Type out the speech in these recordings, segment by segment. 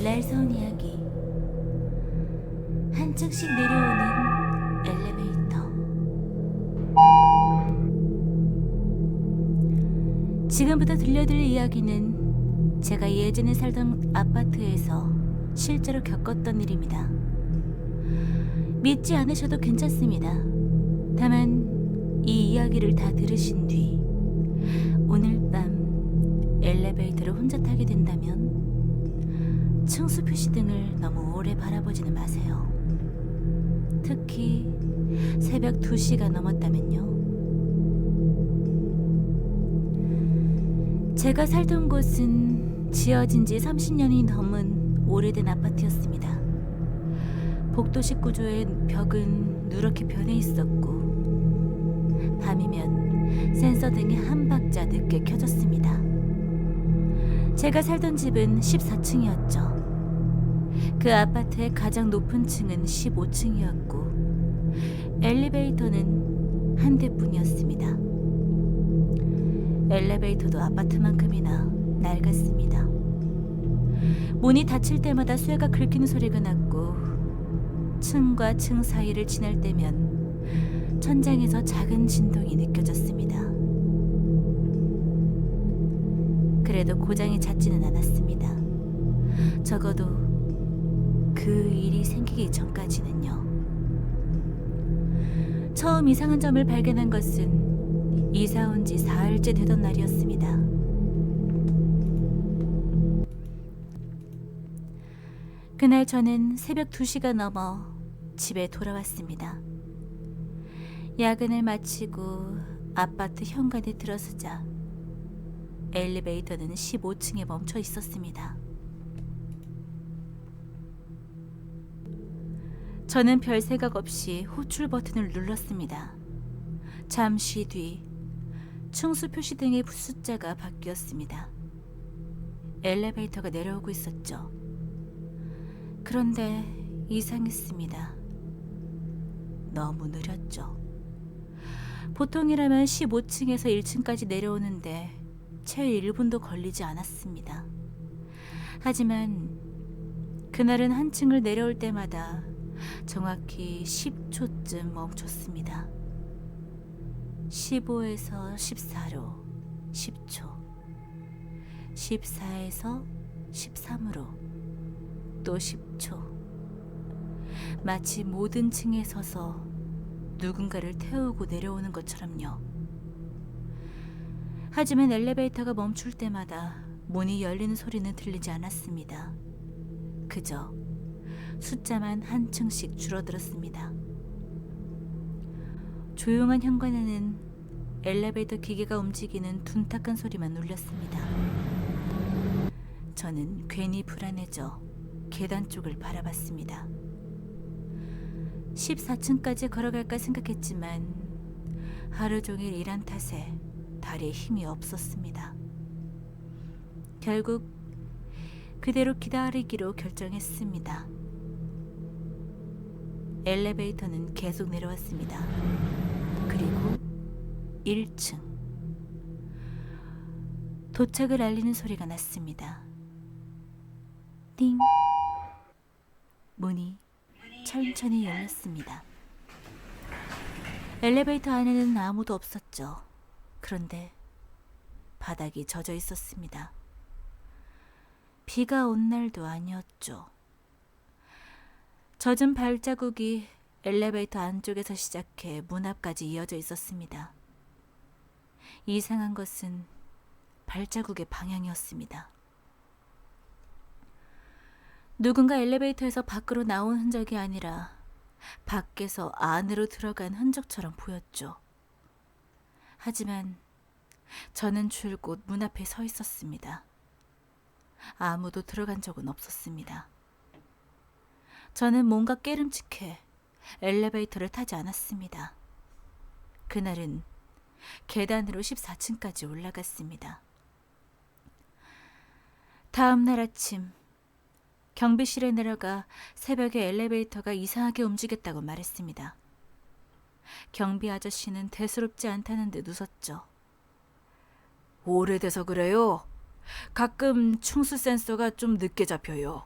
날서운 이야기. 한 층씩 내려오는 엘리베이터. 지금부터 들려드릴 이야기는 제가 예전에 살던 아파트에서 실제로 겪었던 일입니다. 믿지 않으셔도 괜찮습니다. 다만 이 이야기를 다 들으신 뒤 오늘 밤 엘리베이터를 혼자 타게 된다면 층수 표시등을 너무 오래 바라보지는 마세요. 특히 새벽 2시가 넘었다면요. 제가 살던 곳은 지어진 지 30년이 넘은 오래된 아파트였습니다. 복도식 구조의 벽은 누렇게 변해 있었고 밤이면 센서 등이 한 박자 늦게 켜졌습니다. 제가 살던 집은 14층이었죠. 그 아파트의 가장 높은 층은 15층이었고 엘리베이터는 한 대뿐이었습니다. 엘리베이터도 아파트만큼이나 낡았습니다. 문이 닫힐 때마다 쇠가 긁히는 소리가 났고 층과 층 사이를 지날 때면 천장에서 작은 진동이 느껴졌습니다. 그래도 고장이 잦지는 않았습니다. 적어도 그 일이 생기기 전까지는요. 처음 이상한 점을 발견한 것은 이사 온 지 사흘째 되던 날이었습니다. 그날 저는 새벽 2시가 넘어 집에 돌아왔습니다. 야근을 마치고 아파트 현관에 들어서자 엘리베이터는 15층에 멈춰 있었습니다. 저는 별 생각 없이 호출 버튼을 눌렀습니다. 잠시 뒤 층수 표시등의 숫자가 바뀌었습니다. 엘리베이터가 내려오고 있었죠. 그런데 이상했습니다. 너무 느렸죠. 보통이라면 15층에서 1층까지 내려오는데 채 1분도 걸리지 않았습니다. 하지만 그날은 한 층을 내려올 때마다 정확히 10초쯤 멈췄습니다. 15에서 14로 10초, 14에서 13으로 또 10초. 마치 모든 층에 서서 누군가를 태우고 내려오는 것처럼요. 하지만 엘리베이터가 멈출 때마다 문이 열리는 소리는 들리지 않았습니다. 그저 숫자만 한 층씩 줄어들었습니다. 조용한 현관에는 엘리베이터 기계가 움직이는 둔탁한 소리만 울렸습니다. 저는 괜히 불안해져 계단 쪽을 바라봤습니다. 14층까지 걸어갈까 생각했지만 하루 종일 일한 탓에 다리에 힘이 없었습니다. 결국 그대로 기다리기로 결정했습니다. 엘리베이터는 계속 내려왔습니다. 그리고 1층. 도착을 알리는 소리가 났습니다. 띵. 문이 천천히 열렸습니다. 엘리베이터 안에는 아무도 없었죠. 그런데 바닥이 젖어 있었습니다. 비가 온 날도 아니었죠. 젖은 발자국이 엘리베이터 안쪽에서 시작해 문 앞까지 이어져 있었습니다. 이상한 것은 발자국의 방향이었습니다. 누군가 엘리베이터에서 밖으로 나온 흔적이 아니라 밖에서 안으로 들어간 흔적처럼 보였죠. 하지만 저는 줄곧 문 앞에 서 있었습니다. 아무도 들어간 적은 없었습니다. 저는 뭔가 깨름칙해 엘리베이터를 타지 않았습니다. 그날은 계단으로 14층까지 올라갔습니다. 다음 날 아침 경비실에 내려가 새벽에 엘리베이터가 이상하게 움직였다고 말했습니다. 경비 아저씨는 대수롭지 않다는 듯 웃었죠. 오래돼서 그래요. 가끔 충수 센서가 좀 늦게 잡혀요.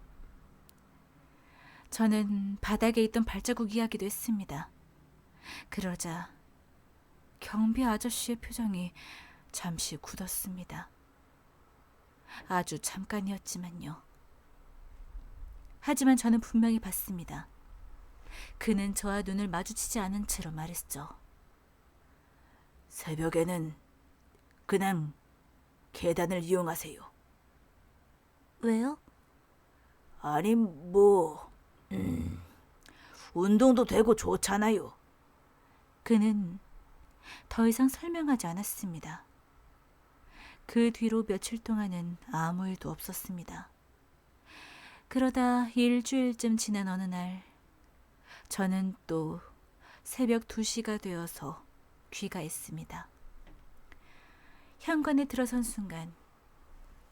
저는 바닥에 있던 발자국 이야기도 했습니다. 그러자 경비 아저씨의 표정이 잠시 굳었습니다. 아주 잠깐이었지만요. 하지만 저는 분명히 봤습니다. 그는 저와 눈을 마주치지 않은 채로 말했죠. 새벽에는 그냥 계단을 이용하세요. 왜요? 아니 운동도 되고 좋잖아요. 그는 더 이상 설명하지 않았습니다. 그 뒤로 며칠 동안은 아무 일도 없었습니다. 그러다 일주일쯤 지난 어느 날 저는 또 새벽 2시가 되어서 귀가했습니다. 현관에 들어선 순간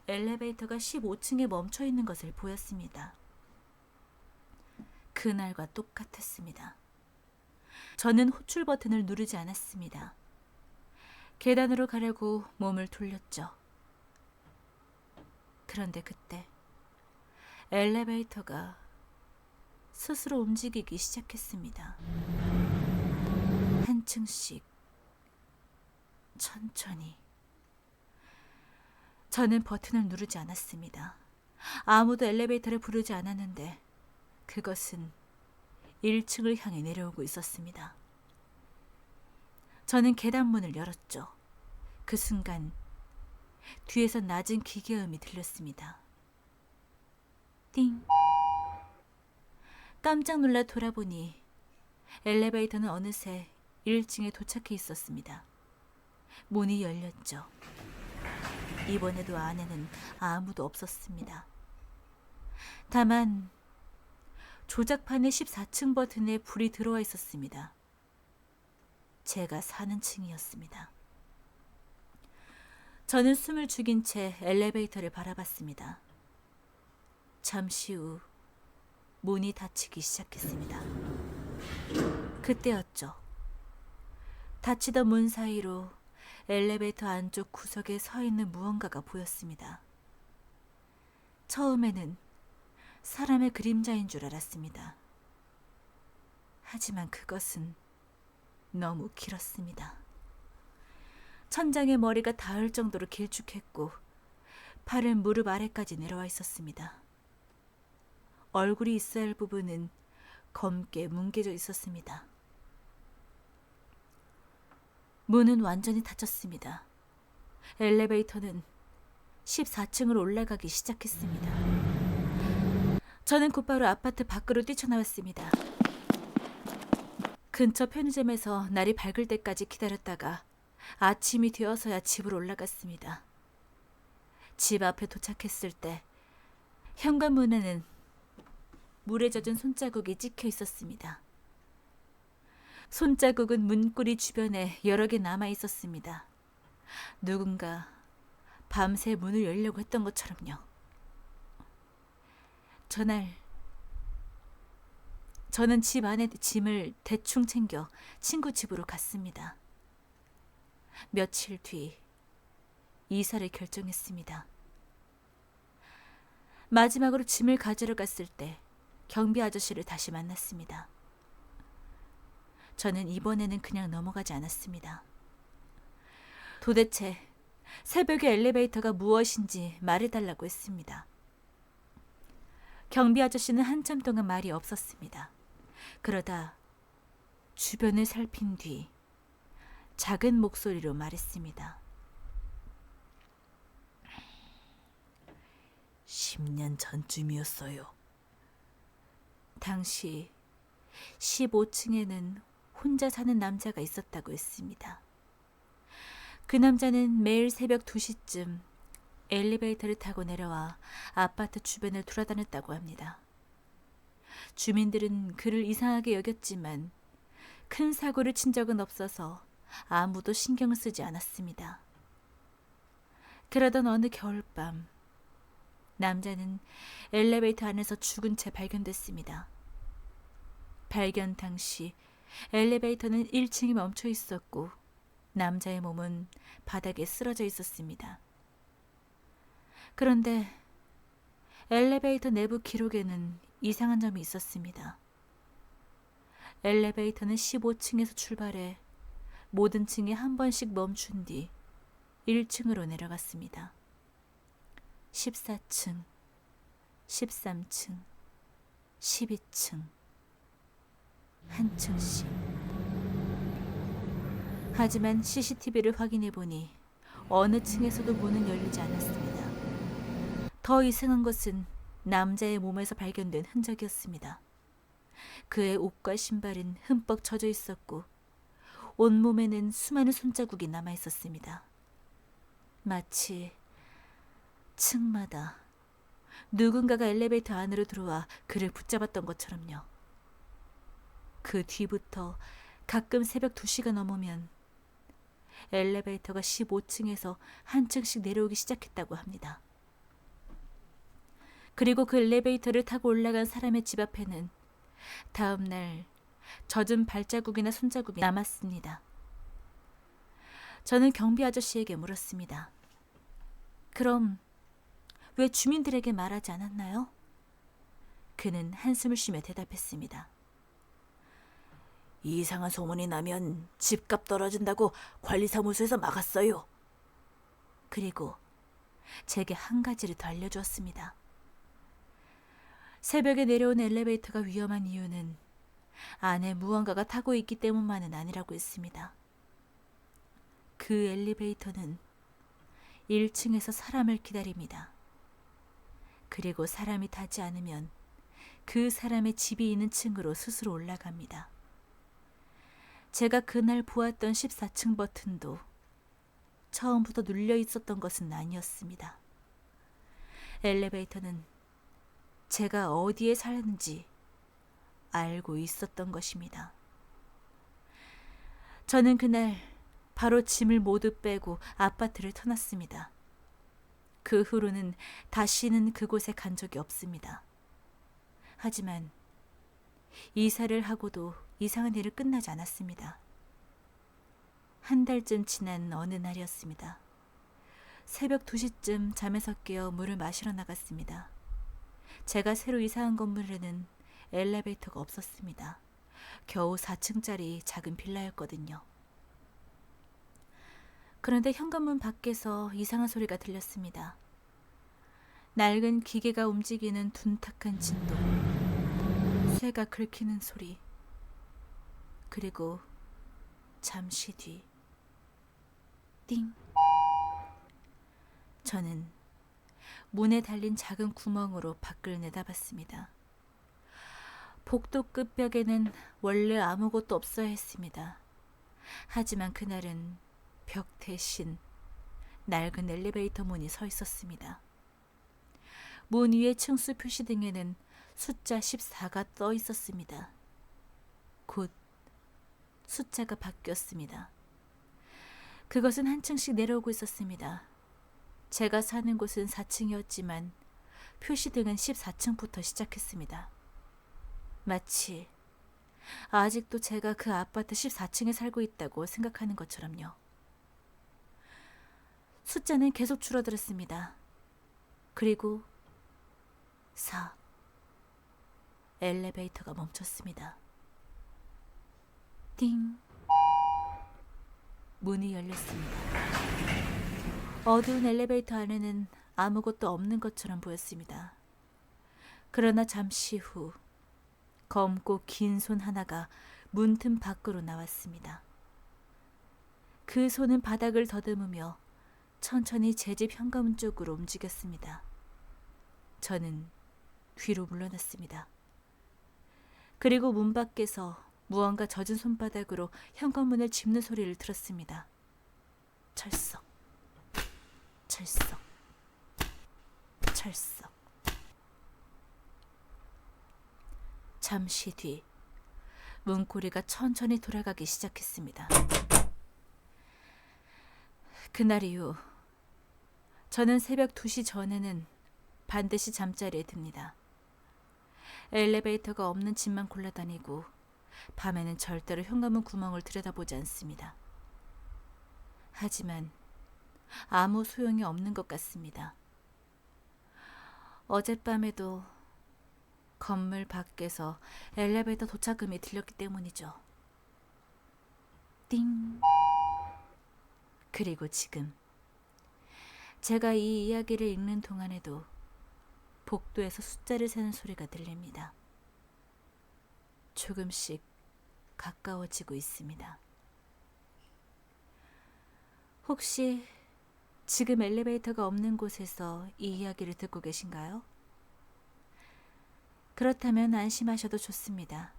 엘리베이터가 15층에 멈춰 있는 것을 보였습니다. 그날과 똑같았습니다. 저는 호출 버튼을 누르지 않았습니다. 계단으로 가려고 몸을 돌렸죠. 그런데 그때 엘리베이터가 스스로 움직이기 시작했습니다. 한 층씩 천천히. 저는 버튼을 누르지 않았습니다. 아무도 엘리베이터를 부르지 않았는데 그것은 1층을 향해 내려오고 있었습니다. 저는 계단문을 열었죠. 그 순간 뒤에서 낮은 기계음이 들렸습니다. 띵. 깜짝 놀라 돌아보니 엘리베이터는 어느새 1층에 도착해 있었습니다. 문이 열렸죠. 이번에도 안에는 아무도 없었습니다. 다만 조작판의 14층 버튼에 불이 들어와 있었습니다. 제가 사는 층이었습니다. 저는 숨을 죽인 채 엘리베이터를 바라봤습니다. 잠시 후 문이 닫히기 시작했습니다. 그때였죠. 닫히던 문 사이로 엘리베이터 안쪽 구석에 서 있는 무언가가 보였습니다. 처음에는 사람의 그림자인 줄 알았습니다. 하지만 그것은 너무 길었습니다. 천장에 머리가 닿을 정도로 길쭉했고 팔은 무릎 아래까지 내려와 있었습니다. 얼굴이 있어야 할 부분은 검게 뭉개져 있었습니다. 문은 완전히 닫혔습니다. 엘리베이터는 14층으로 올라가기 시작했습니다. 저는 곧바로 아파트 밖으로 뛰쳐나왔습니다. 근처 편의점에서 날이 밝을 때까지 기다렸다가 아침이 되어서야 집으로 올라갔습니다. 집 앞에 도착했을 때 현관문에는 물에 젖은 손자국이 찍혀 있었습니다. 손자국은 문고리 주변에 여러 개 남아 있었습니다. 누군가 밤새 문을 열려고 했던 것처럼요. 저는 집 안에 짐을 대충 챙겨 친구 집으로 갔습니다. 며칠 뒤 이사를 결정했습니다. 마지막으로 짐을 가지러 갔을 때 경비 아저씨를 다시 만났습니다. 저는 이번에는 그냥 넘어가지 않았습니다. 도대체 새벽에 엘리베이터가 무엇인지 말해달라고 했습니다. 경비 아저씨는 한참 동안 말이 없었습니다. 그러다 주변을 살핀 뒤 작은 목소리로 말했습니다. 10년 전쯤이었어요. 당시 15층에는 혼자 사는 남자가 있었다고 했습니다. 그 남자는 매일 새벽 2시쯤 엘리베이터를 타고 내려와 아파트 주변을 돌아다녔다고 합니다. 주민들은 그를 이상하게 여겼지만 큰 사고를 친 적은 없어서 아무도 신경을 쓰지 않았습니다. 그러던 어느 겨울밤, 남자는 엘리베이터 안에서 죽은 채 발견됐습니다. 발견 당시 엘리베이터는 1층에 멈춰 있었고 남자의 몸은 바닥에 쓰러져 있었습니다. 그런데 엘리베이터 내부 기록에는 이상한 점이 있었습니다. 엘리베이터는 15층에서 출발해 모든 층에 한 번씩 멈춘 뒤 1층으로 내려갔습니다. 14층, 13층, 12층, 한 층씩. 하지만 CCTV를 확인해 보니 어느 층에서도 문은 열리지 않았습니다. 더 이상한 것은 남자의 몸에서 발견된 흔적이었습니다. 그의 옷과 신발은 흠뻑 젖어 있었고 온몸에는 수많은 손자국이 남아 있었습니다. 마치 층마다 누군가가 엘리베이터 안으로 들어와 그를 붙잡았던 것처럼요. 그 뒤부터 가끔 새벽 2시가 넘으면 엘리베이터가 15층에서 한 층씩 내려오기 시작했다고 합니다. 그리고 그 엘리베이터를 타고 올라간 사람의 집 앞에는 다음 날 젖은 발자국이나 손자국이 남았습니다. 저는 경비 아저씨에게 물었습니다. 그럼 왜 주민들에게 말하지 않았나요? 그는 한숨을 쉬며 대답했습니다. 이상한 소문이 나면 집값 떨어진다고 관리사무소에서 막았어요. 그리고 제게 한 가지를 더 알려주었습니다. 새벽에 내려온 엘리베이터가 위험한 이유는 안에 무언가가 타고 있기 때문만은 아니라고 했습니다. 그 엘리베이터는 1층에서 사람을 기다립니다. 그리고 사람이 타지 않으면 그 사람의 집이 있는 층으로 스스로 올라갑니다. 제가 그날 보았던 14층 버튼도 처음부터 눌려 있었던 것은 아니었습니다. 엘리베이터는 제가 어디에 사는지 알고 있었던 것입니다. 저는 그날 바로 짐을 모두 빼고 아파트를 떠났습니다. 그 후로는 다시는 그곳에 간 적이 없습니다. 하지만 이사를 하고도 이상한 일은 끝나지 않았습니다. 한 달쯤 지난 어느 날이었습니다. 새벽 2시쯤 잠에서 깨어 물을 마시러 나갔습니다. 제가 새로 이사한 건물에는 엘리베이터가 없었습니다. 겨우 4층짜리 작은 빌라였거든요. 그런데 현관문 밖에서 이상한 소리가 들렸습니다. 낡은 기계가 움직이는 둔탁한 진동, 쇠가 긁히는 소리, 그리고 잠시 뒤 띵. 저는 문에 달린 작은 구멍으로 밖을 내다봤습니다. 복도 끝벽에는 원래 아무것도 없어야 했습니다. 하지만 그날은 벽 대신 낡은 엘리베이터 문이 서 있었습니다. 문 위의 층수 표시등에는 숫자 14가 떠 있었습니다. 곧 숫자가 바뀌었습니다. 그것은 한 층씩 내려오고 있었습니다. 제가 사는 곳은 4층이었지만 표시등은 14층부터 시작했습니다. 마치 아직도 제가 그 아파트 14층에 살고 있다고 생각하는 것처럼요. 숫자는 계속 줄어들었습니다. 그리고 4. 엘리베이터가 멈췄습니다. 띵. 문이 열렸습니다. 어두운 엘리베이터 안에는 아무것도 없는 것처럼 보였습니다. 그러나 잠시 후 검고 긴 손 하나가 문틈 밖으로 나왔습니다. 그 손은 바닥을 더듬으며 천천히 제 집 현관문 쪽으로 움직였습니다. 저는 뒤로 물러났습니다. 그리고 문 밖에서 무언가 젖은 손바닥으로 현관문을 짚는 소리를 들었습니다. 철썩, 철썩, 철썩. 잠시 뒤 문고리가 천천히 돌아가기 시작했습니다. 그날 이후 저는 새벽 2시 전에는 반드시 잠자리에 듭니다. 엘리베이터가 없는 집만 골라다니고 밤에는 절대로 현관문 구멍을 들여다보지 않습니다. 하지만 아무 소용이 없는 것 같습니다. 어젯밤에도 건물 밖에서 엘리베이터 도착음이 들렸기 때문이죠. 띵. 그리고 지금 제가 이 이야기를 읽는 동안에도 복도에서 숫자를 세는 소리가 들립니다. 조금씩 가까워지고 있습니다. 혹시 지금 엘리베이터가 없는 곳에서 이 이야기를 듣고 계신가요? 그렇다면 안심하셔도 좋습니다.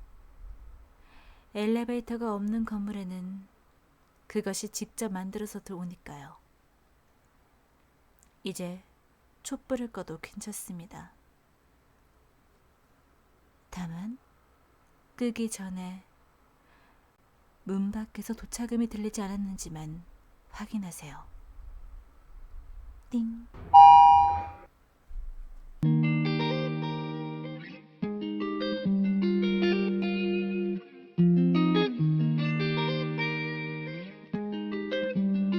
엘리베이터가 없는 건물에는 그것이 직접 만들어서 들어오니까요. 이제 촛불을 꺼도 괜찮습니다. 다만 끄기 전에 문 밖에서 도착음이 들리지 않았는지만 확인하세요. 띵.